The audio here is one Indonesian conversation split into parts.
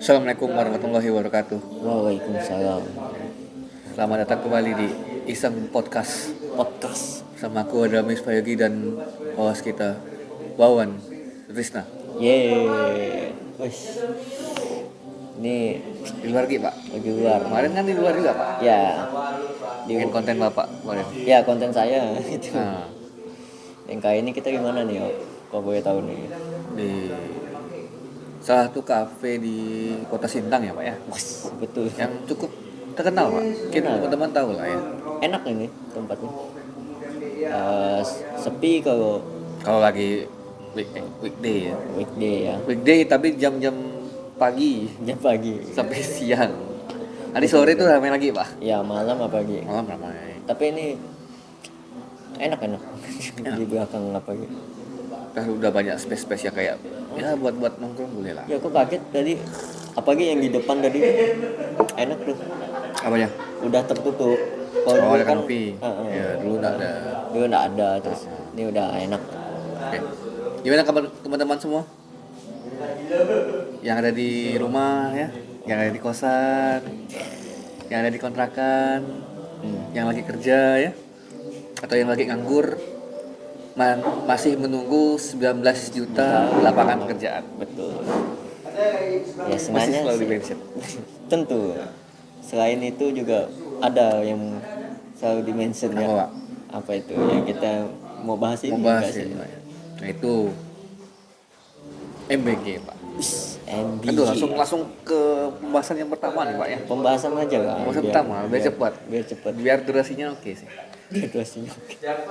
Assalamualaikum warahmatullahi wabarakatuh. Waalaikumsalam. Selamat datang kembali di Iseng Podcast. Sama aku ada Miss Payogi dan host kita Wawan Rizna. Yeay. Wih. Ini Di luar lagi Pak. lagi luar. Kemarin kan di luar juga Pak. Ya. Bikin konten Bapak kemarin. Ya konten saya itu. Nah, Yang kali ini kita gimana nih, Om? Kalau boleh tahu nih. di salah satu kafe di Kota Sintang ya Pak ya. Betul. Yang cukup terkenal Pak. Mungkin Terkenal. teman-teman tahu lah ya. Enak ini tempatnya. Sepi kalau Kalau lagi weekday ya. weekday ya. Weekday tapi jam-jam pagi Jam pagi. sampai siang. Nanti sore itu ramai lagi Pak. Ya malam apa pagi. Malam ramai. Tapi ini enak. Di belakang apa gitu. Kan udah banyak space-space yang kayak ya buat nongkrong boleh lah. Ya aku kaget tadi. Apalagi yang di depan tadi enak tuh. Apanya? Udah tertutup. Oh, dulu ada kanopi. Heeh. Ya, dulu enggak ada. Dulu nggak ada, terus ini udah enak. Oke. Gimana kabar teman-teman semua? Yang ada di rumah ya, yang ada di kosan, yang ada di kontrakan, yang lagi kerja ya, atau yang lagi nganggur, masih menunggu 19 juta lapangan pekerjaan. Betul. Ya Masih sebenarnya selalu di bensin. tentu. Selain itu juga ada yang selalu di-mention Apa, ya. Pak? Apa itu? Ya kita mau bahas ini. Mau bahas nggak sih? ya. Nah itu MBG Pak. MBG. Aduh, langsung ke pembahasan yang pertama nih Pak ya. Pembahasan aja lah. Pembahasan pertama, biar cepat. Biar cepat. Biar durasinya oke sih. Durasinya.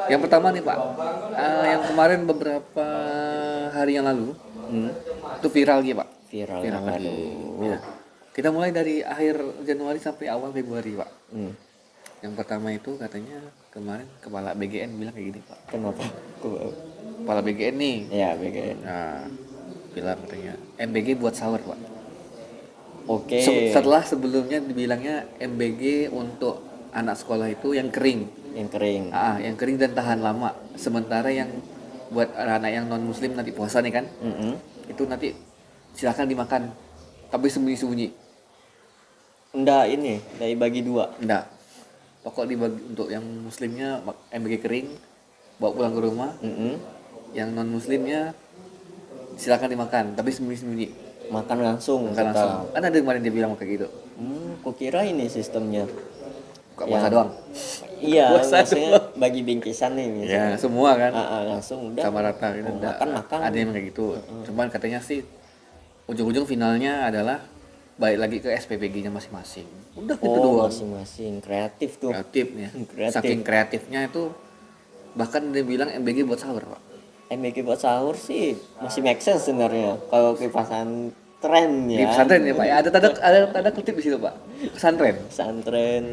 Yang pertama nih Pak, yang kemarin beberapa hari yang lalu itu viral gitu Pak. Viral. lagi. Aduh. Ya. Kita mulai dari akhir Januari sampai awal Februari Pak. Yang pertama itu katanya kemarin kepala BGN bilang kayak gini Pak. Kenapa? Kepala BGN nih. Ya BGN. Nah, bilang katanya MBG buat sahur Pak. Oke. Setelah sebelumnya dibilangnya MBG untuk anak sekolah itu yang kering. Yang kering. Yang kering dan tahan lama. Sementara yang buat anak yang non muslim nanti puasa nih kan, itu nanti silakan dimakan, tapi sembunyi-sembunyi. Enggak ini, dari bagi dua. Enggak. Pokok dibagi untuk yang muslimnya MBG kering, bawa pulang ke rumah. Yang non muslimnya silakan dimakan, tapi sembunyi-sembunyi. Makan langsung. Makan langsung. Kan ada kemarin dia bilang kayak gitu. Kukira ini sistemnya. Kok puasa doang? Iya, Puasa maksudnya bagi bingkisan nih Ya, misalnya. semua kan. Langsung udah. Sama rata gitu. Makan. Ada yang kayak gitu. Cuman katanya sih ujung-ujung finalnya adalah balik lagi ke SPPG-nya masing-masing. Udah gitu doang. Masing-masing kreatif tuh. Kreatifnya. Kreatif. Saking kreatifnya itu bahkan dia bilang MBG buat sahur, Pak. MBG buat sahur sih masih make sense sebenarnya kalau kipasan tren Di ya. pesantren ya, Pak. Ya, ada tanda kutip di situ, Pak. Pesantren. Pesantren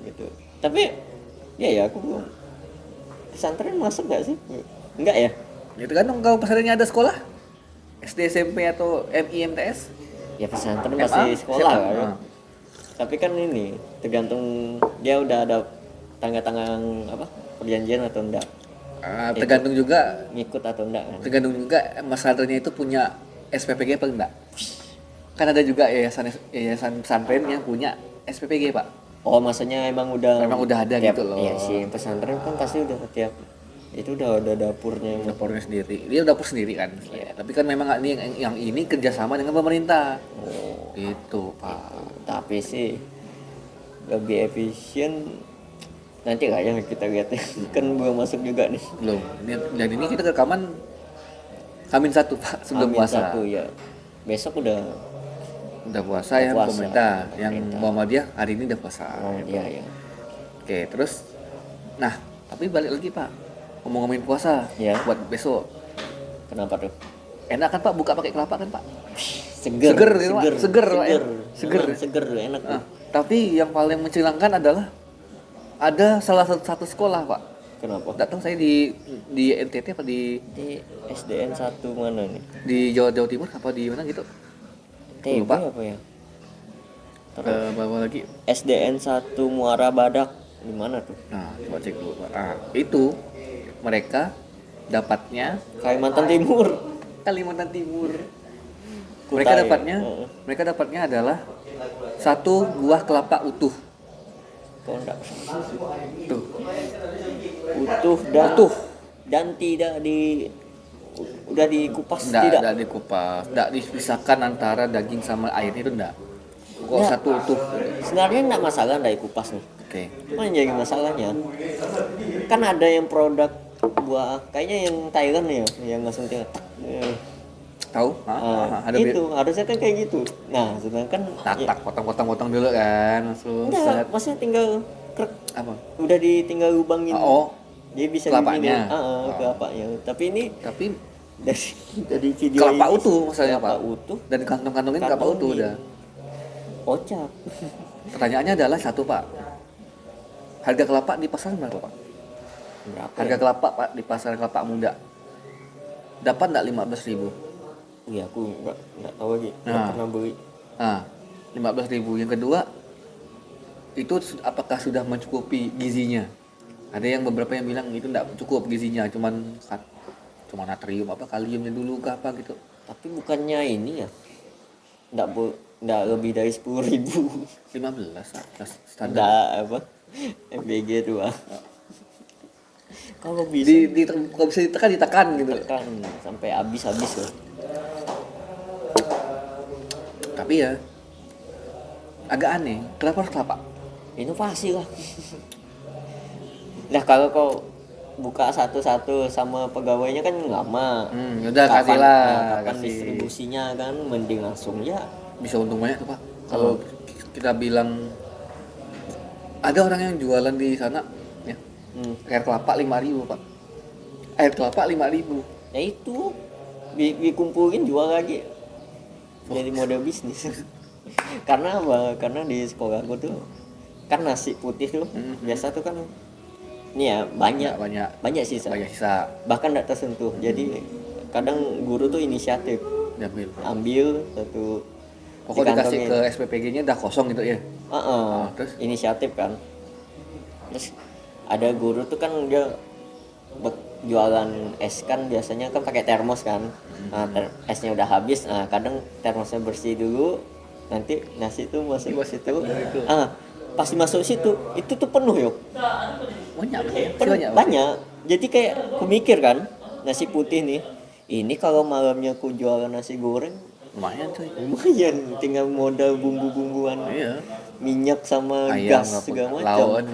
gitu. Tapi ya aku belum. Pesantren masuk gak sih? Enggak ya? Itu kan kalau pesantrennya ada sekolah SD, SMP atau MI, MTS. Ya pesantren SMA, masih sekolah SMA. kan. Tapi kan ini tergantung dia udah ada tanda-tanda apa perjanjian atau enggak. Tergantung juga Ngikut atau enggak kan. tergantung juga pesantrennya itu punya SPPG apa enggak. Kan ada juga yayasan pesantren yang punya SPPG, Pak. Oh maksudnya emang udah ada tiap, gitu loh. Iya sih pesantren kan pasti udah tiap itu udah ada dapurnya. Dapurnya sendiri, dia dapur sendiri kan. Tapi kan memang ini yang ini kerjasama dengan pemerintah. Itu Pak. Tapi sih lebih efisien nanti lah yang kita lihat ya. Kan belum masuk juga nih. Belum. Dan ini kita rekaman H-1 Pak sebelum Amin puasa. satu ya. Besok udah Puasa yang puasa. pemerintah, yang Muhammadiyah hari ini udah puasa. mau dia ya. Oke, terus nah, tapi balik lagi Pak. Ngomongin puasa Ya. buat besok. Kenapa tuh? Enak kan Pak buka pakai kelapa kan Pak? Seger gitu, Pak. Seger, Pak, ya. Seger. Emang seger tuh enak tuh. Tapi yang paling mencengangkan adalah ada salah satu sekolah Pak. Kenapa? Nggak tahu saya di NTT apa di SDN 1 mana nih? Jawa Timur apa di mana gitu. TB Lupa. apa ya? Terus Bawa lagi. SDN 1 Muara Badak di mana tuh? Nah, coba cek dulu Pak. Itu mereka dapatnya Kalimantan Timur. Kalimantan Timur. Mereka Kutai. dapatnya, mereka dapatnya adalah 1 buah kelapa utuh. Kalau enggak Tuh, utuh dan utuh. tidak udah dikupas Enggak tidak. dikupas, enggak dipisahkan antara daging sama airnya itu enggak. Kok Nggak. satu utuh. Sebenarnya enggak masalah dari kupas nih. Oke. Cuma yang jadi masalahnya kan ada yang produk buah kayaknya yang Thailand ya yang langsung tinggal tak. Tahu? Ada Itu harusnya kan kayak gitu. Nah, sedangkan tak potong-potong dulu kan, langsung enggak, set. maksudnya tinggal krek, Apa? udah ditinggal lubangin. Oh, Jadi bisa kelapanya. diminum. Kelapanya. Tapi ini tapi dari dari video kelapa ini utuh maksudnya kelapa Pak. utuh Dan kantong-kantongin kelapa Kantongin. utuh udah. kocak. Pertanyaannya adalah satu Pak. Harga kelapa di pasar berapa Pak? Berapa? Harga kelapa Pak di pasar kelapa muda. Dapat enggak 15.000? Iya, aku enggak tahu lagi. Enggak Nah. pernah beli. Nah, 15.000. Yang kedua, itu apakah sudah mencukupi gizinya? Ada yang beberapa yang bilang itu enggak cukup gizinya, cuma natrium apa kaliumnya dulu ke apa gitu. Tapi bukannya ini ya? Enggak lebih dari 10.000. 15 lah, standar. Enggak apa? MBG tuh. Kalau bisa Kalau bisa ditekan gitu. tekan sampai habis loh. Tapi ya agak aneh, kenapa harus kelapa? Inovasi lah. Nah, kalau kau buka satu-satu sama pegawainya kan lama. Udah kasih lah, Kapan kasih. distribusinya kan mending langsung ya. Bisa untung banyak tuh Pak. Kalau kita bilang ada orang yang jualan di sana ya, air kelapa 5.000 Pak. Air kelapa 5.000. Ya itu dikumpulin jual lagi. Jadi model bisnis. Karena apa? Karena di sekolah aku tuh kan nasi putih tuh biasa tuh kan ini ya banyak sisa. Banyak sisa Bahkan tidak tersentuh. Jadi kadang guru tuh inisiatif diambil. ambil satu Pokoknya dikasih dikantongin. ke SPPG-nya udah kosong gitu ya. Terus? Inisiatif kan. Terus ada guru tuh kan dia jualan es kan biasanya kan pakai termos kan. Nah, esnya udah habis, kadang termosnya bersih dulu, nanti nasi tuh masuk ke situ. Pas masuk situ itu tuh penuh yuk. Banyak ya. Banyak. Jadi kayak aku mikir kan, nasi putih nih. Ini kalau malamnya aku jualan nasi goreng Lumayan cuy. lumayan, tinggal modal bumbu-bumbuan, Iya. minyak sama Ayam, gas apa, segala macam. lawan,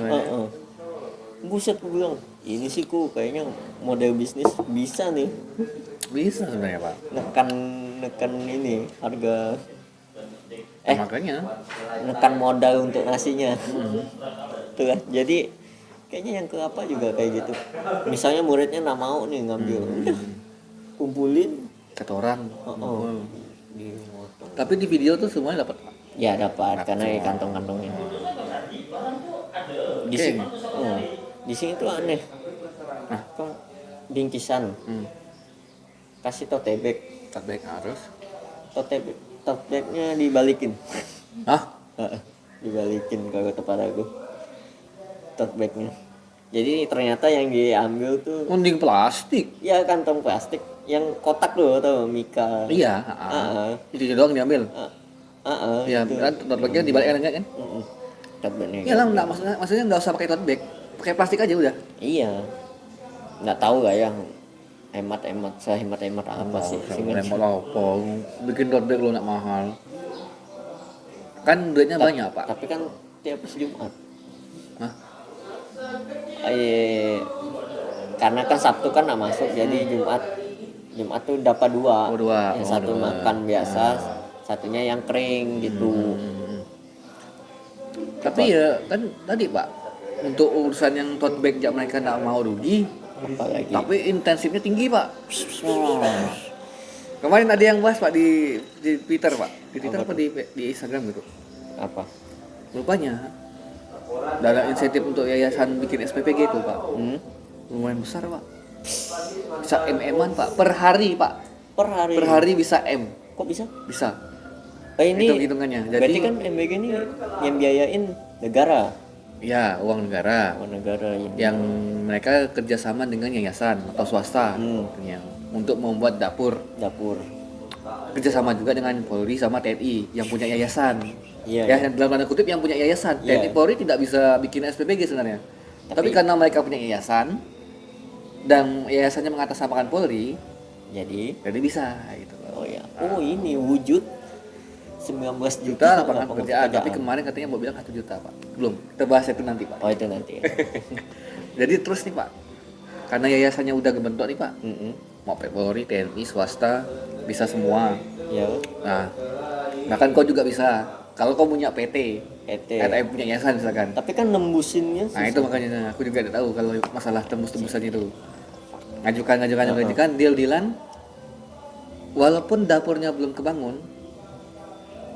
Buset, gue bilang ini sih ku kayaknya model bisnis bisa nih Bisa sebenarnya Pak. nekan ini harga Makanya nekan modal untuk nasinya. Tuh kan, jadi kayaknya yang kelapa juga kayak gitu. Misalnya muridnya nggak mau nih ngambil, udah kumpulin. kata orang. Dimotong. Tapi di video tuh semuanya dapat Pak. Ya dapat karena semua. ya kantong-kantongnya. Di Oke. sini, di sini tuh aneh. Nah. Apa, bingkisan kasih tote bag, Terbaik harus. tote bagnya dibalikin. Hah? Dibalikin kalau tempat aku tote bagnya. Jadi ternyata yang diambil tuh Mending plastik. ya kantong plastik yang kotak tuh atau Mika. Iya. Itu doang diambil. Iya, itu. kan tote bagnya dibalik enggak kan? Tote bagnya. Iya lah, maksudnya nggak usah pakai tote bag, pakai plastik aja udah. Iya. Nggak tahu lah ya hemat apa sih. Lemot apa? Bikin tote bag lo nak mahal. Kan duitnya banyak Pak. Tapi kan tiap Jumat. Hah? Karena kan Sabtu kan nggak masuk, jadi Jumat tuh dapat dua. Dua. Yang satu Dua. makan biasa, satunya yang kering gitu. Tapi ya kan tadi Pak, untuk urusan yang tote bag mereka nggak mau rugi, Apalagi tapi intensifnya tinggi Pak. Kemarin ada yang bahas Pak di Twitter Pak, di Twitter apa di Instagram gitu. apa? Rupanya dana insentif untuk yayasan bikin SPPG itu Pak, lumayan besar Pak. Bisa M-an Pak per hari Pak. Per hari. Per hari bisa M, Kok bisa? bisa. Ini Hitung-hitungannya. Jadi berarti kan MBG ini yang biayain negara. ya uang negara. Negara ini. Yang mereka kerjasama dengan yayasan atau swasta Hmm. yang untuk membuat dapur. kerjasama juga dengan Polri sama TNI yang punya yayasan. Iya, Ya, iya. yang dalam tanda kutip yang punya yayasan. Iya. TNI Polri tidak bisa bikin SPPG sebenarnya. Tapi Tapi- karena mereka punya yayasan dan yayasannya mengatasnamakan Polri, Jadi jadi bisa gitu loh. oh ya. Oh, ini wujud 19 Juta lapangan pekerjaan, tapi kemarin katanya mau bilang 1 juta, Pak. Belum. Kita bahas itu nanti, Pak. Oh, itu nanti. Jadi terus nih, Pak. Karena yayasannya udah kebentuk nih, Pak. Mm-mm. Mau Polri, TNI, swasta, bisa semua. Ya, Nah, bahkan kau juga bisa. Kalau kau punya PT, PT. punya yayasan misalkan. Tapi kan nembusinnya Nah, itu makanya aku juga tidak tahu kalau masalah tembus-tembusan itu. Ngajukan deal-dealan. Walaupun dapurnya belum kebangun,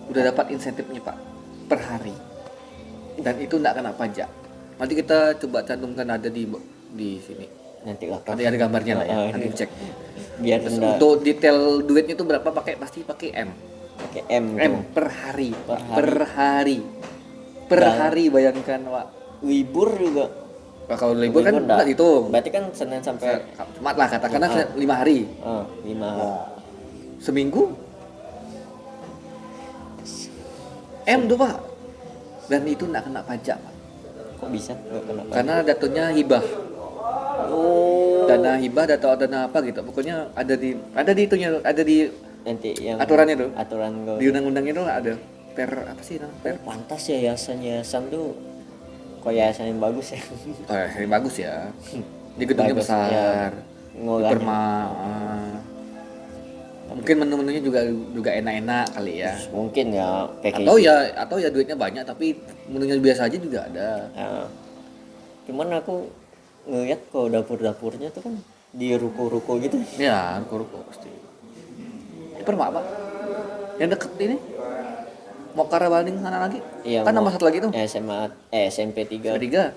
udah dapat insentifnya, Pak, per hari. Dan itu enggak kena pajak. Nanti kita coba cantumkan ada di sini. nanti lah. Nanti ada gambarnya lah ya. Oh, Nanti iya. cek. Biar Terus enggak untuk detail duitnya itu berapa pasti pakai M. pakai M M tuh. per hari. Per hari. Per hari. Per Dan- hari bayangkan, Pak. Libur juga. Nah, kalau libur kan enggak. enggak dihitung. Berarti kan Senin sampai Jumat lah katakanlah 5 hari. 5. Seminggu M tuh, Pak. Dan itu enggak kena pajak, Pak. Kok bisa nggak kena pajak? Karena datunya hibah. Oh, Dana hibah atau dana apa gitu. Pokoknya ada di itunya, ada di nanti yang aturannya tuh. aturan gue. Di undang-undangnya itu ada per apa sih namanya? Per. Pantas ya yayasan tuh kok yayasan yang bagus ya. Oh, ya, ini bagus ya. Di gedungnya Bagus, besar. ya. Di Ngolahnya. Perma. Mungkin menu-menunya juga enak-enak kali ya. Mungkin ya packaging. Atau ya duitnya banyak tapi menunya biasa aja juga ada. Ya. Cuman aku ngeliat kalau dapur-dapurnya tuh kan di ruko-ruko gitu. Ya, ruko-ruko pasti. Di Perma, Pak. Yang deket ini. Mokara Banding sana lagi. Iya, Kan mau- nama satu lagi tuh. SMP 3 Ketiga.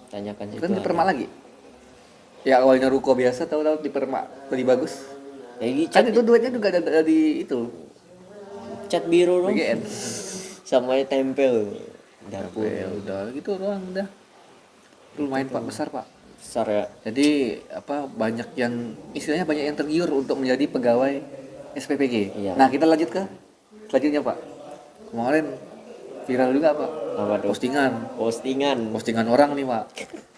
tanyakan situ. Kan di ada. Perma lagi. Ya awalnya ruko biasa tahu-tahu di Perma lebih bagus. Lagi Kan cat, itu duitnya juga ada di itu. cat biru dong. BGN. Sama tempel dapur. Ya udah gitu doang udah. Itu lumayan Pak, besar, Pak. Besar ya. Jadi banyak yang istilahnya banyak yang tergiur untuk menjadi pegawai SPPG. Iya. Nah, kita lanjut ke selanjutnya, Pak. Kemarin viral juga, Pak. Apa tuh? Postingan orang nih, Pak.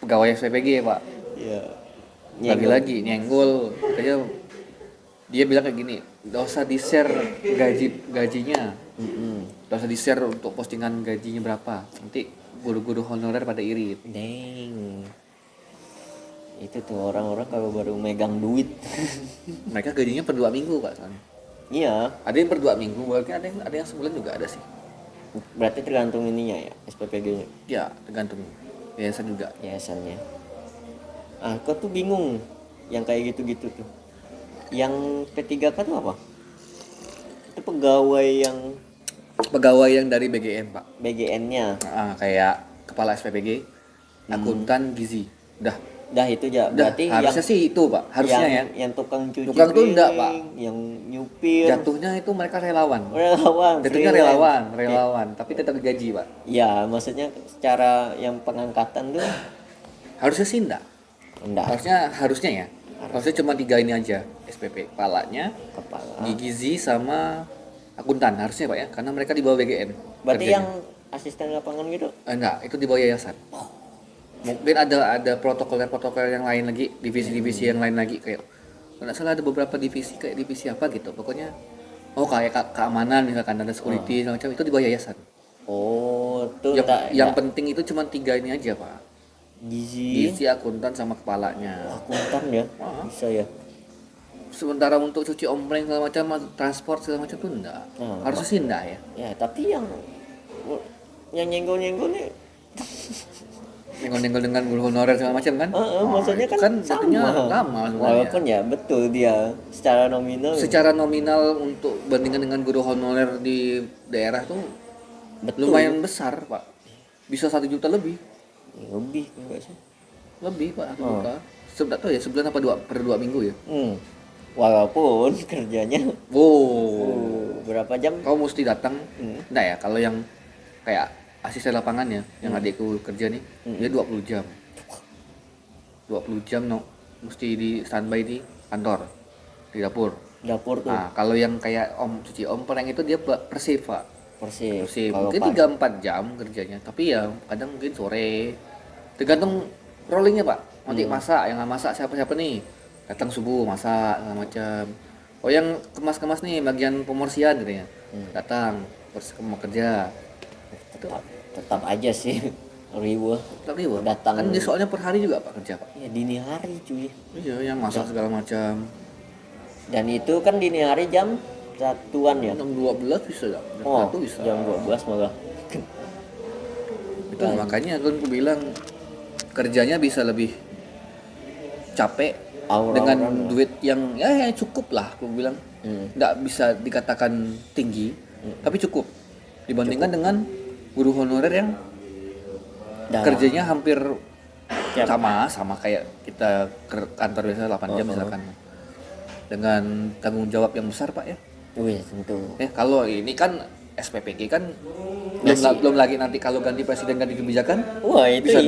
Pegawai SPPG, Pak. Iya. Lagi-lagi nyenggol. Katanya dia bilang kayak gini, "Enggak usah di-share gajinya. Enggak usah di-share untuk postingan gajinya berapa. Nanti guru-guru honorer pada irit." Deng. Itu tuh orang-orang kalau baru megang duit. Mereka gajinya per 2 minggu, Pak, soalnya. Iya, Ada yang per 2 minggu, bahkan ada yang sebulan juga ada sih. berarti tergantung ininya ya, SPPG-nya, Ya, tergantung yayasan juga. yayasannya. Aku tuh bingung yang kayak gitu-gitu tuh. Yang P3K tuh apa? Itu pegawai yang Pegawai yang dari BGN, Pak. BGN-nya. Kayak kepala SPPG, akuntan, gizi. Dah itu aja. Udah, Berarti harusnya sih itu, Pak. Harusnya ya. yang tukang cuci Tukang tuh enggak, Pak. yang nyupir. Jatuhnya itu mereka relawan. Relawan. Jatuhnya freelance. relawan, tapi tetap digaji, Pak. Ya, maksudnya secara yang pengangkatan tuh Harusnya sih enggak. enggak Harusnya ya. Harusnya cuma 3 ini aja, SPP, kepalanya, kepala. gizi sama akuntan harusnya, Pak ya, karena mereka di bawah BGN. Berarti kerjanya. yang asisten lapangan gitu. Enggak, itu di bawah yayasan. Mungkin ada protokol yang lain lagi, divisi-divisi yang lain lagi kayak kalau nggak salah ada beberapa divisi kayak divisi apa gitu. Pokoknya kayak keamanan misalkan ada security segala macam itu di bawah yayasan. Oh, tuh Yang penting itu cuma 3 ini aja, Pak. gizi, Gizi, akuntan sama kepalanya. akuntan ya. Ah. Bisa ya. Sementara untuk cuci ompleng segala macam, transport segala macam tuh enggak. Nah, Harusnya sih enggak ya. Ya, tapi yang nyenggol-nyenggol nih Nyenggol-nyenggol dengan guru honorer segala macam kan. maksudnya itu kan jatuhnya sama. lama semuanya. Walaupun ya betul dia secara nominal Secara nominal untuk bandingkan dengan guru honorer di daerah tuh betul. lumayan besar, Pak. Bisa 1 juta lebih. Ya, lebih enggak sih? Lebih, Pak, 1 juta. Sebentar tuh ya, sebulan apa per 2 minggu ya. Walaupun kerjanya berapa jam? Kau mesti datang. Hmm. Enggak ya, kalau yang kayak asisten lapangannya, yang adikku kerja nih, dia 20 jam. 20 jam mesti di standby di kantor, di dapur. Dapur tuh. Nah, kalau yang kayak om cuci ompel yang itu dia Persib, Pak. Persib. Persib. Kalau Mungkin 3-4 jam kerjanya, tapi ya kadang mungkin sore. Tergantung rollingnya, Pak. Nanti masak, yang nggak masak siapa-siapa nih. Datang subuh masak segala macam. Oh, yang kemas-kemas nih bagian pemorsian gitu ya. Datang terus mau kerja. tetap aja sih riweuh. Tapi wah, Datang. kan dia soalnya per hari juga Pak kerja, Pak. Ya dini hari cuy. Iya, yang masak segala macam. Dan itu kan dini hari jam 1-an ya. 6.12 bisa enggak? Jam Oh, 1 bisa. jam 12 malah. Itu makanya kan aku bilang kerjanya bisa lebih capek dengan Aura-auran duit yang ya cukup lah aku bilang. Nggak bisa dikatakan tinggi, tapi cukup dibandingkan dengan guru honorer yang Dalam. kerjanya hampir Yap. sama kayak kita ke kantor biasa 8 jam misalkan, dengan tanggung jawab yang besar Pak ya. Wih, tentu. Kalau ini kan SPPG kan Masih. belum lagi nanti kalau ganti presiden ganti kebijakan Wah, itu bisa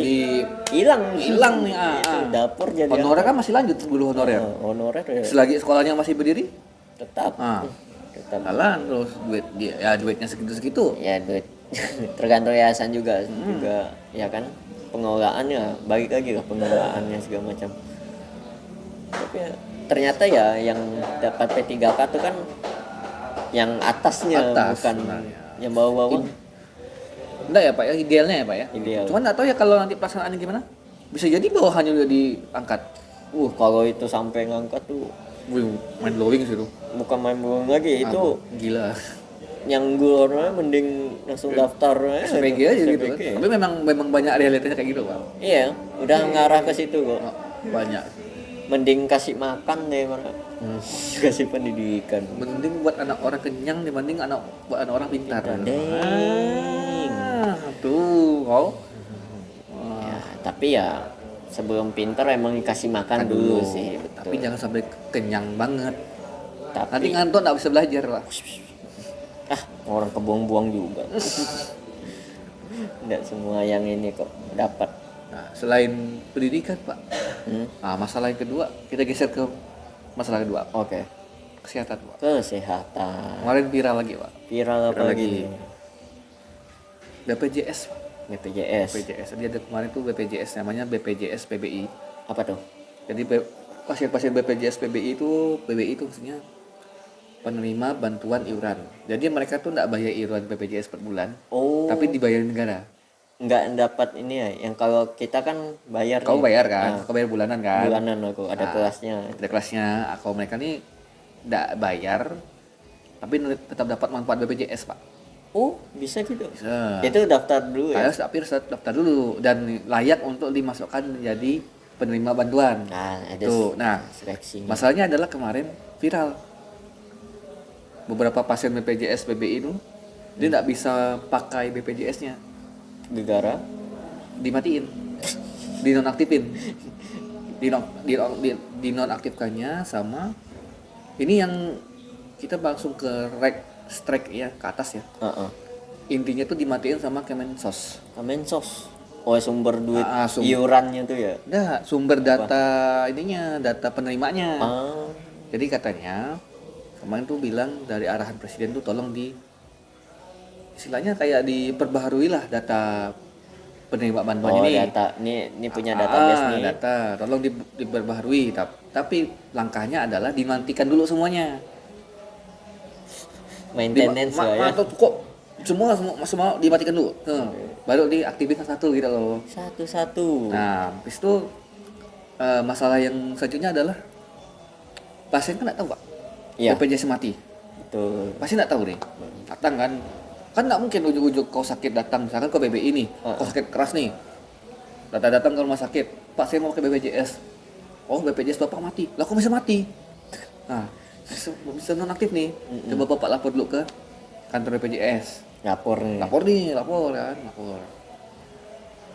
hilang nih. Itu dapur jadi Honorer kan masih lanjut guru honorer. honorer ya. Selagi sekolahnya masih berdiri, Tetap. ah, Tetap. jalan terus duitnya segitu-segitu. Ya duit tergantung yayasan juga ya kan, pengelolaannya balik lagi ke pengelolaannya segala macam. Tapi ya, ternyata ya yang dapat P3K tuh kan yang atasnya, Atas, bukan sebenarnya. yang bawah-bawah. Enggak ya Pak ya, idealnya ya Pak ya. Ideal. Cuman nggak tahu ya kalau nanti pelaksanaannya gimana. Bisa jadi bawahannya udah diangkat. Kalau itu sampai ngangkat tuh Wih, main blowing sih itu. bukan main bohong lagi, itu Gila. yang gurnya mending langsung daftar SPG aja gitu kan. SPG. Tapi memang banyak realitanya kayak gitu Pak. Iya, udah ngarah ke situ kok. Banyak. Mending kasih makan deh mana. Kasih pendidikan. Mending buat anak orang kenyang dibanding buat anak orang pintar. Deng. Tuh, kau. Ya, tapi ya sebelum pintar emang dikasih makan dulu sih, betul. Tapi jangan sampai kenyang banget. Nanti Tapi ngantuk nggak bisa belajar Pak. orang kebuang-buang juga. Nggak semua yang ini kok dapat. Nah, selain pendidikan Pak, Hmm? nah, masalah yang kedua kita geser ke masalah kedua, Oke. kesehatan Pak. Kesehatan. Kemarin viral lagi Pak, Viral apa Viral lagi? lagi. BPJS Pak. BPJS. BPJS. Jadi ada kemarin tuh BPJS namanya BPJS PBI. Apa tuh? Jadi pasien-pasien BPJS PBI itu maksudnya penerima bantuan iuran. Jadi mereka tuh nggak bayar iuran BPJS per bulan, Oh, tapi dibayar negara. nggak dapat ini ya. Yang kalau kita kan bayar. Kau nih. bayar kan? Kau bayar bulanan kan? Bulanan aku ada kelasnya. Ada kelasnya. Kalau mereka nih nggak bayar, tapi tetap dapat manfaat BPJS Pak. Oh, bisa gitu. Bisa. Itu daftar dulu ya. Harus daftar dulu dan layak untuk dimasukkan menjadi penerima bantuan. Nah, ada Tuh, nah seleksinya. masalahnya adalah kemarin viral beberapa pasien BPJS PBI itu dia nggak bisa pakai BPJS-nya, Gegara. dimatiin, dinonaktifin, dinonaktifkannya sama ini yang kita langsung ke strike ya ke atas ya. Heeh. Intinya tuh dimatiin sama Kemensos. Kemensos. Oh, sumber duit Sumber. iurannya tuh ya. Nah, sumber data data penerimanya. Ah, Jadi katanya kemarin tuh bilang dari arahan presiden tuh tolong istilahnya kayak diperbaharui lah data penerima bantuan oh ini. data. Ini punya database nih. Data, tolong diperbaharui. Tapi langkahnya adalah dimantikan dulu semuanya. Maintenance lah ya. Kok semua dimatikan dulu. Baru diaktifin satu gitu loh. Satu-satu. Nah, habis itu masalah yang selanjutnya adalah pasien kan nggak tahu Pak, Iya. BPJS mati. Betul. Pasti nggak tahu nih. Datang kan nggak mungkin ujuk-ujuk kau sakit datang misalkan kau BPI nih, kau sakit keras nih, datang ke rumah sakit, Pak saya mau ke BPJS. Oh BPJS bapak mati, lah kok bisa mati? Nah bisa nonaktif nih, coba bapak lapor dulu ke kantor BPJS. Lapor nih. Lapor kan.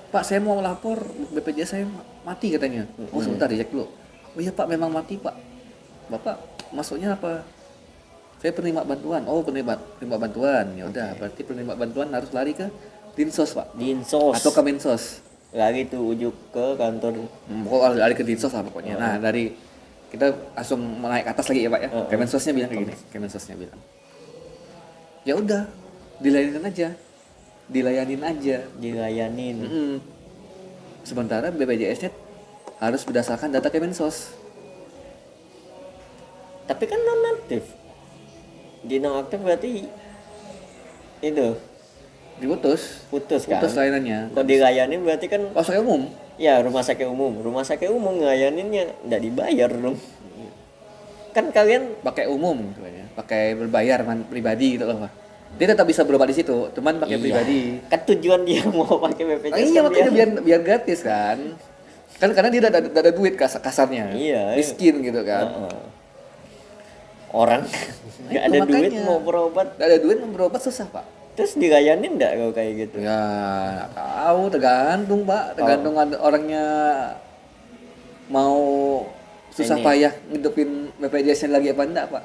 Pak saya mau lapor BPJS saya mati katanya. Oh sebentar dicek dulu. Oh iya Pak memang mati Pak. Bapak masuknya apa? Saya penerima bantuan. Oh penerima bantuan. Ya udah berarti penerima bantuan harus lari ke Dinsos Pak. Dinsos. Atau Kemensos. Lagi tuh ujuk ke kantor. Pokoknya harus lari ke Dinsos lah pokoknya. Nah dari kita langsung naik ke atas lagi ya Pak ya. Heeh. Kemensosnya bilang kayak gini, Kemensosnya bilang. Ya udah, dilayanin aja. Dilayanin aja. Dilayanin. Mm-mm. Sementara BPJS-nya harus berdasarkan data Kemensos. Tapi kan nonaktif. Di nonaktif berarti itu Diputus. putus kan? Putus layanannya. Kalau dilayanin berarti kan Oh, saya umum. ya rumah sakit umum. Rumah sakit umum ngelayaninnya nggak dibayar dong. Kan kalian Pakai umum gitu ya. Pakai berbayar pribadi gitu loh Pak. Dia tetap bisa berobat di situ, cuman pakai iya. pribadi. Kan tujuan dia mau pakai BPJS Iya kan makanya dia. biar gratis kan. Kan karena dia tidak ada duit kasarnya. Iya. Miskin gitu kan. Heeh. Orang nggak Itu ada duit makanya. mau berobat, Tidak ada duit mau berobat susah Pak. terus dilayanin nggak kalau kayak gitu? Ya nggak tahu, tergantung Pak. Tergantung ada orangnya mau susah Ini. payah ngidupin BPJS-nya lagi apa enggak Pak.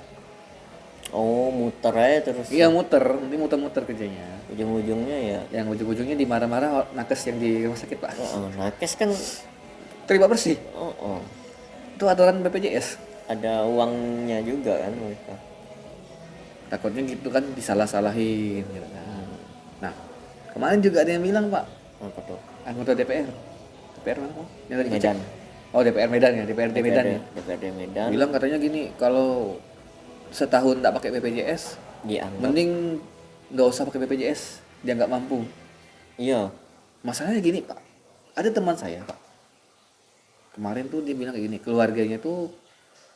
Oh, muter aja terus. Iya muter, nanti muter-muter kerjanya. Ujung-ujungnya ya. Yang ujung-ujungnya dimarah-marah nakes yang di rumah sakit Pak. Oh, nakes kan. Terima bersih. Oh, Itu aturan BPJS. ada uangnya juga kan mereka. Takutnya gitu kan disalah-salahin gitu kan. Nah, kemarin juga ada yang bilang Pak, Apa tuh? anggota DPR. DPR mana Pak? Yang tadi Medan. cek. Oh, DPR Medan ya, DPRD Medan ya. DPRD Medan Bilang katanya gini, kalau setahun nggak pakai BPJS, dianggap. mending nggak usah pakai BPJS, dia nggak mampu. Iya. Masalahnya gini Pak, ada teman saya Pak, kemarin tuh dia bilang kayak gini, keluarganya tuh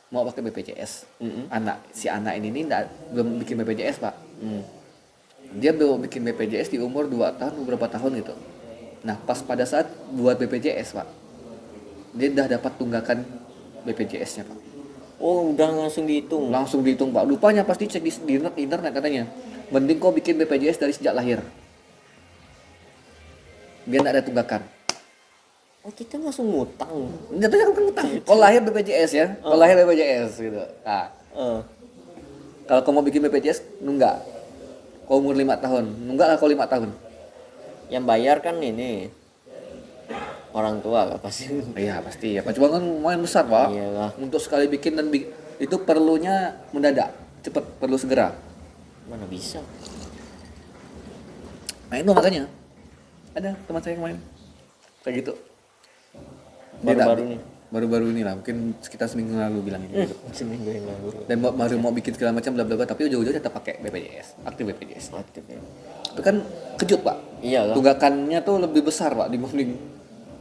mau pakai BPJS. Mm-mm. Si anak ini belum bikin BPJS Pak. Hmm. Dia belum bikin BPJS di umur 2 tahun, beberapa tahun gitu. Nah pas pada saat buat BPJS Pak, dia udah dapat tunggakan BPJS-nya Pak. Oh, udah langsung dihitung. Langsung dihitung Pak. Lupanya pasti cek di internet katanya. Mending kau bikin BPJS dari sejak lahir. Biar nggak ada tunggakan. Oh, kita langsung ngutang. Jatuhnya kan utang. Kalau lahir BPJS ya. Kalau lahir BPJS gitu. Nah, Eh, kalau kau mau bikin BPJS, nunggak. Kau umur 5 tahun. Nunggak lah kau 5 tahun. yang bayar kan ini orang tua lah pasti. Iya pasti ya. Pak. Cuma kan lumayan besar Pak. Iyalah. Untuk sekali bikin dan itu perlunya mendadak. Cepet, perlu segera. Mana bisa? Nah itu makanya. Ada teman saya kemarin. Kayak gitu. Dia Baru-baru tak- nih. Baru-baru ini lah. Mungkin sekitar seminggu lalu bilang gitu. Seminggu yang lalu. Dan baru mau bikin segala macam bla bla bla. Tapi ujung-ujungnya tetap pakai BPJS. Aktif BPJS. Aktif ya. Itu kan kejut Pak. Iyalah. Tunggakannya tuh lebih besar Pak dibanding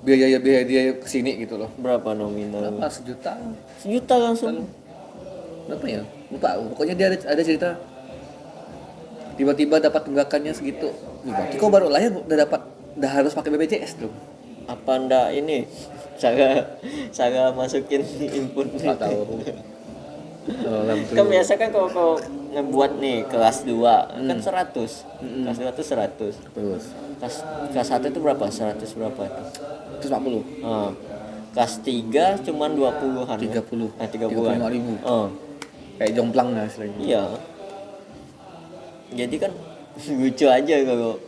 biaya dia kesini gitu loh. Berapa nominal? Berapa? 1 juta? Sejuta langsung. Berapa ya? Lupa. Pokoknya dia ada cerita tiba-tiba dapat tunggakannya segitu. Berarti kok baru lahir udah harus pakai BPJS tuh. Apa ndak ini? Saya masukin input. Nggak tahu. Kan biasa kan kalau kau ngebuat nih kelas 2 kan 100. Kelas 2 tuh 100. Terus Kelas 1 itu berapa? 100 berapa itu? 140. Ah, kelas 3 cuman 20-an. 30. 30-an. 35.000. Oh, Kayak jomplang lah istilahnya. iya. Jadi kan lucu aja kalau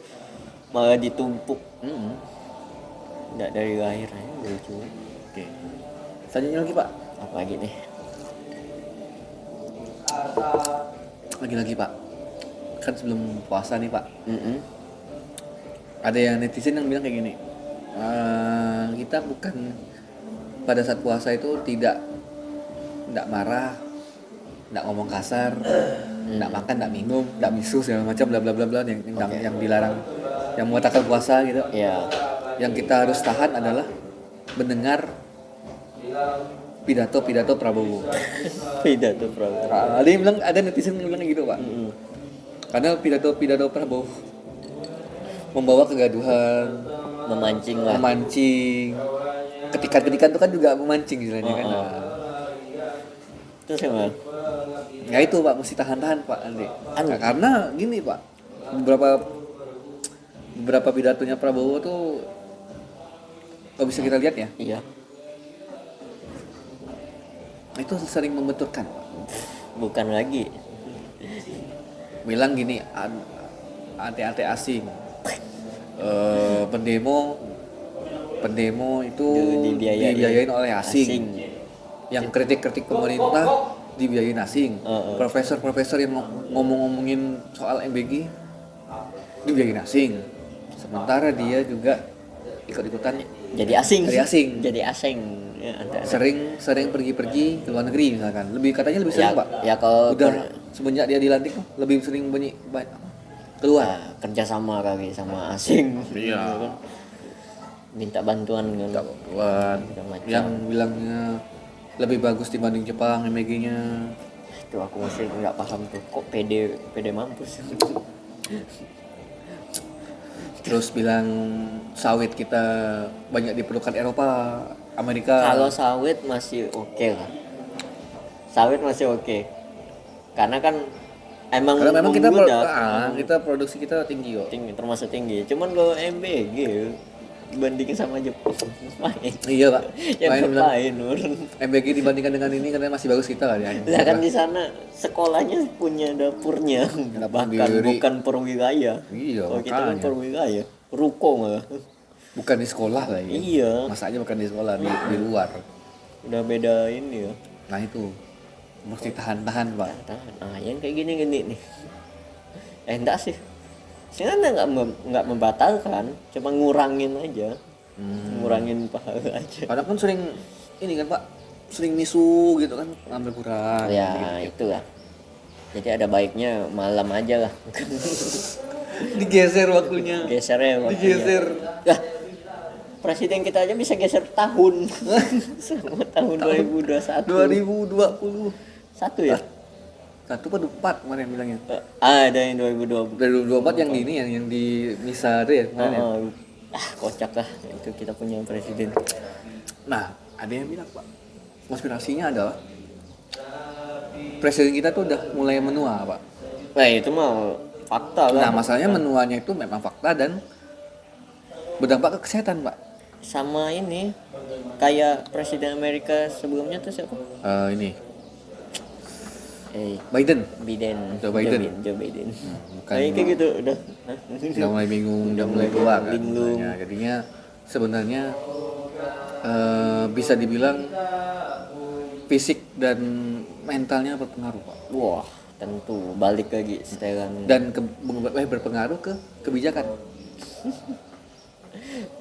malah ditumpuk. Mm-mm. Nggak dari lahir aja lucu. Oke. Selanjutnya lagi Pak. Apa lagi nih? Lagi-lagi Pak. Kan sebelum puasa nih Pak. Mm-mm. Ada yang netizen yang bilang kayak gini. Kita bukan pada saat puasa itu tidak marah, tidak ngomong kasar, tidak makan, tidak minum, tidak misu segala macam bla bla bla bla yang dilarang, yang membatalkan puasa gitu. Ya. Yang kita harus tahan adalah mendengar pidato Prabowo. Pidato Prabowo. Ada netizen yang bilang gitu Pak. Mm-mm. Karena pidato Prabowo membawa kegaduhan, Memancing lah. memancing, ketikan-ketikan itu kan juga memancing istilahnya kan. Oh. Terus gimana? Ya itu Pak, mesti tahan-tahan Pak nanti. Anu. Karena gini Pak, beberapa pidatonya Prabowo tuh kalau bisa kita lihat ya, Iya. itu sering membenturkan. Bukan lagi. Bilang gini, anti asing, pendemo itu Dibiayain oleh asing. yang kritik-kritik pemerintah dibiayain asing. Profesor-profesor yang ngomong-ngomongin soal MBG dibiayain asing. Sementara dia juga ikut-ikutan jadi asing. Jadi asing. Jadi asing. Ya, ada. Sering pergi-pergi ke luar negeri misalkan. Katanya lebih sering, Ya, Pak. ya kalau Udah semenjak dia dilantik lebih sering keluar. ya, kerjasama kali sama asing. Iya. Gitu kan. Minta bantuan kan. Minta bantuan. Macam-macam. Yang bilangnya lebih bagus dibanding Jepang MBG-nya. Itu aku masih nggak paham tuh. Kok pede mampus. Terus bilang sawit kita banyak diperlukan Eropa, Amerika. Kalau sawit masih oke lah. Sawit masih oke. Karena kan emang kita membludak. kita produksi kita tinggi kok. Tinggi, termasuk tinggi. Cuman kalau MBG dibandingin sama Jepang, main. Iya, Pak. Yang Main bilang ngapain, Nur? MBG dibandingkan dengan ini katanya masih bagus kita kan ya. Lah kan di sana sekolahnya punya dapurnya, bahkan sendiri. bukan perwilaya. Iya, Kalau kita kan makanya. perwilaya, ruko malah. Bukan di sekolah lagi. Iya, Masanya bukan di sekolah, di luar. udah beda ini ya. Nah itu mesti tahan-tahan, Pak. Tahan. Nah, yang kayak gini nih. Enggak sih. Sebenarnya nggak membatalkan, cuma ngurangin aja. Ngurangin pahala aja. Karena kan sering ini kan, Pak, sering misu gitu kan, ngambil kurang. Ya, itulah. Jadi ada baiknya malam aja lah. Digeser waktunya. Gesernya waktunya. Digeser. Lah, presiden kita aja bisa geser tahun. Sama tahun 2021. 2020. Satu ya? Satu apa 4 kemarin bilangnya. Ada yang 2020. 2024 yang di ini yang di Misa itu ya kemarin ya. Kocak lah itu kita punya presiden. Nah, ada yang bilang, Pak, konspirasinya adalah presiden kita tuh udah mulai menua, Pak. Nah, itu mah fakta Nah, kan. masalahnya menuanya itu memang fakta dan berdampak ke kesehatan, Pak. Sama ini kayak presiden Amerika sebelumnya tuh siapa? Ini Eh, Biden Biden. Joe Biden. Joe Biden. bukan Kayak gitu udah. udah mulai bingung, udah mulai tua kan. Sebenarnya. Jadinya sebenarnya bisa dibilang fisik dan mentalnya berpengaruh, Pak. Wah, tentu balik lagi setelan Dan berpengaruh ke kebijakan.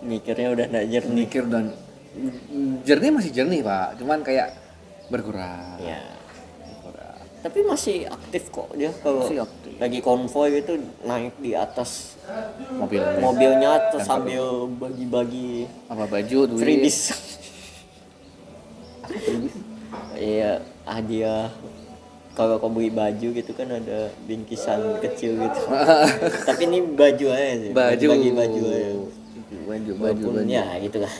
mikirnya udah nggak jernih. Mikir dan jernih masih jernih, Pak. Cuman kayak berkurang. Ya. Tapi masih aktif kok dia kalau Masih aktif. lagi konvoy itu naik di atas Mobilnya terus sambil bagi-bagi apa baju duit. freebies. Iya, hadiah. Kalau kau beli baju gitu kan ada bingkisan kecil gitu. Tapi ini baju aja sih. Bagi baju aja. baju Walaupun ya gitulah.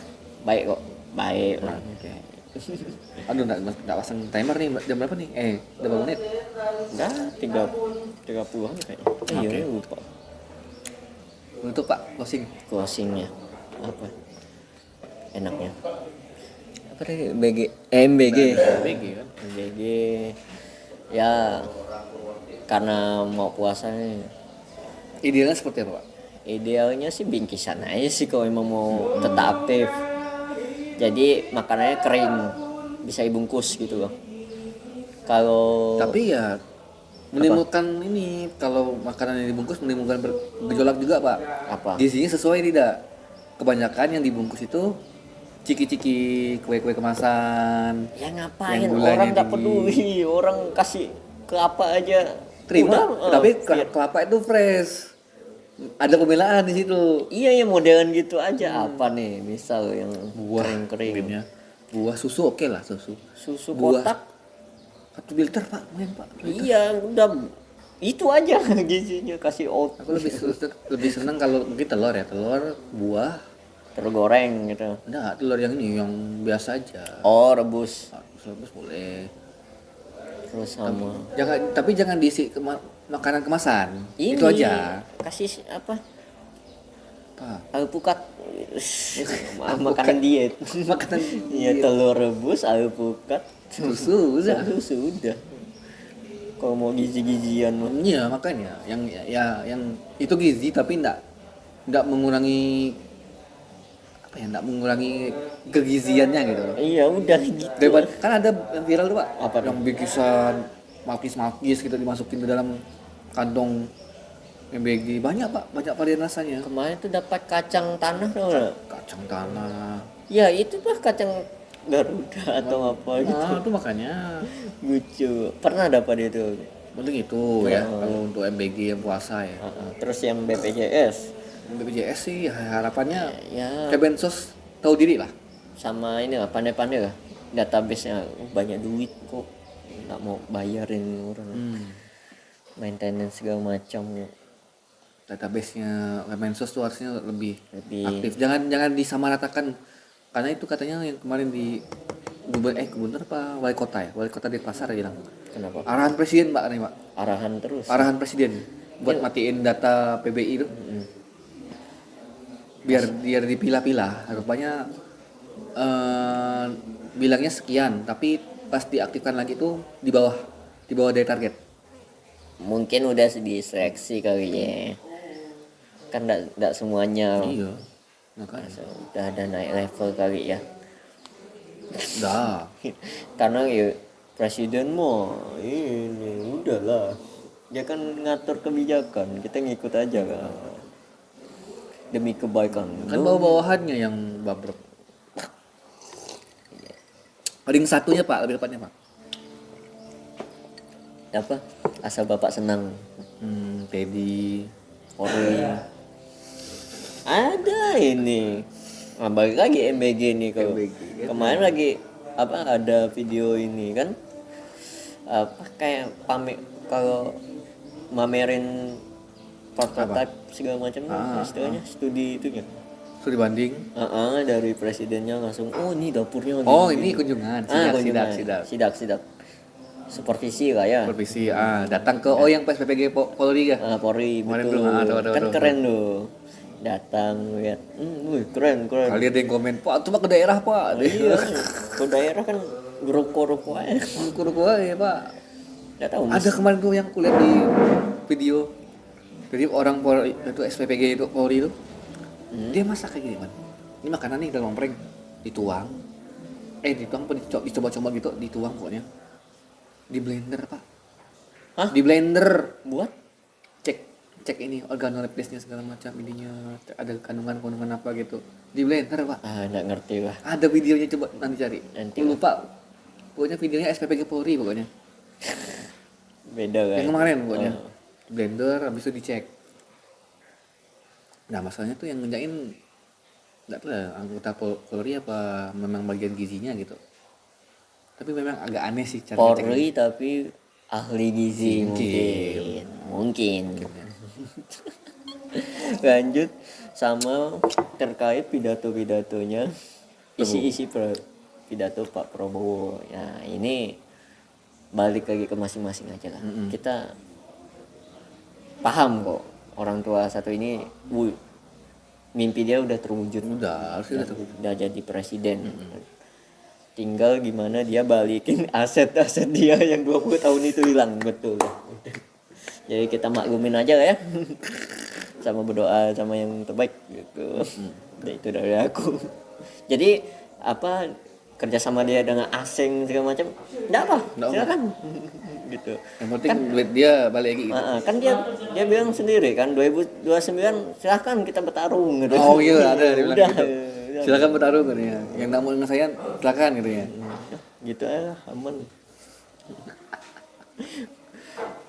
Baik kok. Baik lah. Oke. Aduh, nggak pasang timer nih, jam berapa nih? Udah berapa menit? Udah 30-an kayaknya. Iya, lupa. Untuk Pak, closing. Closingnya apa? Enaknya. Apa tadi? MBG. BG kan? MBG. Ya karena mau puasa nih. Idealnya seperti apa, Pak? Idealnya sih bingkisan aja sih kalau emang mau tetap aktif. Jadi makanannya kering, bisa dibungkus gitu loh. Kalau Tapi ya menimbulkan ini, kalau makanan yang dibungkus menimbulkan gejolak juga, Pak. apa? Gizinya sesuai tidak? Kebanyakan yang dibungkus itu ciki-ciki, kue-kue kemasan. Ya ngapain Yang gulanya orang nggak tinggi. peduli, orang kasih kelapa aja. Terima, Udah, tapi biar- kelapa itu fresh. Ada pembelaan di situ. Iya ya modern gitu aja. Apa nih misal yang Buah kering-kering. mungkin ya. Buah susu oke lah, susu. Susu Buah. kotak. 1 liter, Pak. Lumayan, Pak. Iya udah itu aja gizinya kasih oat. Aku lebih senang kalau mungkin telur ya, telur, buah. Tergoreng gitu. Enggak, telur yang ini yang biasa aja. Oh rebus. Rebus boleh. Terus sama Tapi jangan diisi makanan kemasan. ini Itu aja. kasih apa? Apa? Alpukat. Makanan diet. Makanan Iya telur rebus, alpukat, susu udah. susu udah. Kalau mau gizi-gizian mah. Iya, makanya yang itu gizi tapi enggak mengurangi apa ya enggak mengurangi kegiziannya gitu loh. Iya udah gitu. Daripada kan ada yang viral tuh Pak, Apa tuh? yang bikisan makis gitu dimasukin ke dalam kantong MBG. Banyak Pak, banyak varian rasanya. Kemarin tuh dapat kacang tanah tuh nggak? Kacang tanah. Ya itu lah kacang Garuda atau apa gitu. Ah, itu makanya. Lucu. Pernah dapat itu. Penting itu ya, kalau untuk MBG yang puasa ya. Terus yang BPJS BPJS sih harapannya ya Kemensos tahu diri lah. sama ini lah pandai-pandai lah. Database-nya banyak duit kok. Nggak mau bayarin orang. Maintenance segala macam. Database-nya Kemensos tuh harusnya lebih Lebih aktif. Jangan disamaratakan, karena itu katanya yang kemarin di gubernur apa wali kota ya, wali kota Denpasar bilang kenapa? arahan presiden Pak nih Pak, Arahan terus. arahan presiden buat matiin data PBI itu biar dipilah-pilah. Rupanya bilangnya sekian, tapi pas diaktifkan lagi tuh di bawah dari target. Mungkin udah diseleksi kali ya. Kan enggak semuanya. Iya, makanya Udah ada naik level kali ya. udah. Karena ya presiden mau ini udahlah, dia kan ngatur kebijakan, kita ngikut aja kan demi kebaikan. Kan bawah-bawahannya yang babrek. Ring satunya Pak, lebih tepatnya Pak. Apa asal bapak senang. Teddy. Ori ada ini. Nah, balik lagi MBG nih kalau kemarin lagi apa ada video ini kan apa kayak kalau mamerin prototipe segala macam istilahnya studi itunya. Studi banding. Dari presidennya langsung ini dapurnya Oh, ini kunjungan. sidak supervisi lah ya. Supervisi. Datang ke yang PSPPG Polri ya. Polri Kemarin betul. tuh, Kan keren tuh. Datang lihat, keren. Kali ada yang komen, Pak, itu Pak ke daerah Pak. Iya, ke daerah kan ruko-ruko aja. Ruko-ruko ya Pak. Nggak tahu. Ada kemarin tuh yang kulihat di video. Jadi orang Polri itu SPPG itu Polri itu, dia masak kayak gini man. Ini makanan nih dalam ompreng, dituang, dicoba-coba gitu, dituang pokoknya, di blender Pak. Hah? Di blender. Buat? Cek ini organoleptisnya segala macam, ininya ada kandungan apa gitu, di blender Pak. Nggak ngerti lah. Ada videonya, coba nanti cari. Nanti Lupa. Pokoknya videonya SPPG Polri pokoknya. Beda kan. Yang kemarin pokoknya. Blender habis itu dicek. Nah, masalahnya tuh yang ngerjain enggak tahu lah, anggota Polri apa memang bagian gizinya gitu. Tapi memang agak aneh sih cara Polri tapi ahli gizi mungkin. Lanjut sama terkait pidato-pidatonya, isi-isi pidato Pak Prabowo. Ya ini balik lagi ke masing-masing aja lah. Kita paham kok orang tua satu ini, mimpi dia udah terwujud. Harusnya udah jadi presiden. Tinggal gimana dia balikin aset-aset dia yang 20 tahun itu hilang, betul. Jadi kita maklumin aja lah ya. Sama berdoa sama yang terbaik gitu. Itu dari aku. Jadi apa kerja sama dia dengan asing segala macam enggak apa, silakan. Gitu. Yang penting kan, duit dia balik lagi gitu. Kan dia bilang sendiri kan 2029 silakan kita bertarung gitu. Oh iya, ada dia bilang Udah, gitu. Silakan bertarung gitu ya. Yang enggak mau dengan saya silakan gitu ya. Gitu aja aman.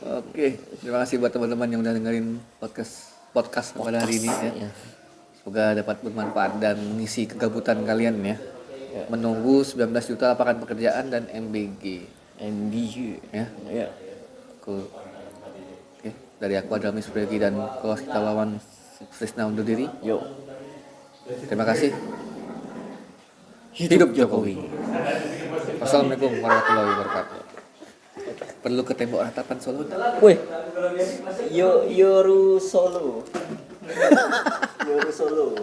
Oke, terima kasih buat teman-teman yang udah dengerin podcast pada hari ini ya. Semoga dapat bermanfaat dan mengisi kegabutan kalian ya. Menunggu 19 juta lapangan pekerjaan dan MBG ya. Oke, dari aku Adramis Pregi dan kelas kita lawan Trisna undur diri. Yuk. Terima kasih. Hidup Jokowi. Wassalamualaikum warahmatullahi wabarakatuh. Perlu ke tembok ratapan Solo. Wih. Yoru Solo. Yoru Solo.